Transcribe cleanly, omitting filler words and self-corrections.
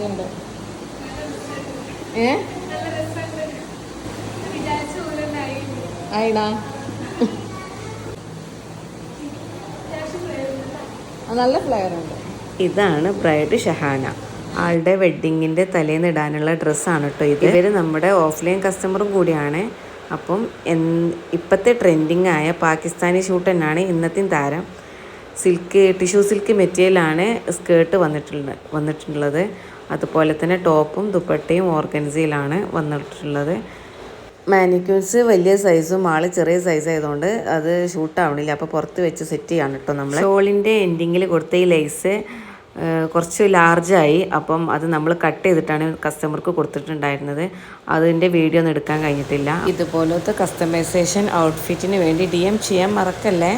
ഭംഗിയുണ്ട്. ആയിടാ നല്ല ഫ്ലെയർ ഉണ്ട്. ഇതാണ് ബ്രൈഡ് ഷഹാന. ആളുടെ വെഡ്ഡിങ്ങിൻ്റെ തലേന്ന് ഇടാനുള്ള ഡ്രസ്സാണ് കേട്ടോ ഇത്. ഇവർ നമ്മുടെ ഓഫ്ലൈൻ കസ്റ്റമറും കൂടിയാണ്. അപ്പം ഇപ്പോഴത്തെ ട്രെൻഡിങ് ആയ പാകിസ്ഥാനി ഷൂട്ട് തന്നെയാണ് ഇന്നത്തെയും താരം. ടിഷ്യൂ സിൽക്ക് മെറ്റീരിയലാണ് സ്കേർട്ട് വന്നിട്ടുള്ളത്. അതുപോലെ തന്നെ ടോപ്പും ദുപ്പട്ടയും ഓർഗൻസയിലാണ് വന്നിട്ടുള്ളത്. മാനിക്യൂൻസ് വലിയ സൈസും ആള് ചെറിയ സൈസ് ആയതുകൊണ്ട് അത് ഷൂട്ടാവണില്ല. അപ്പോൾ പുറത്ത് വെച്ച് സെറ്റ് ചെയ്യാണ് കേട്ടോ നമ്മൾ. ഷോളിൻ്റെ എൻഡിങ്ങിൽ കൊടുത്ത ഈ ലേസ് കുറച്ച് ലാർജായി. അപ്പം അത് നമ്മൾ കട്ട് ചെയ്തിട്ടാണ് കസ്റ്റമർക്ക് കൊടുത്തിട്ടുണ്ടായിരുന്നത്. അതിൻ്റെ വീഡിയോ ഒന്നും എടുക്കാൻ കഴിഞ്ഞിട്ടില്ല. ഇതുപോലത്തെ കസ്റ്റമൈസേഷൻ ഔട്ട്ഫിറ്റിന് വേണ്ടി DM ചെയ്യാൻ മറക്കല്ലേ.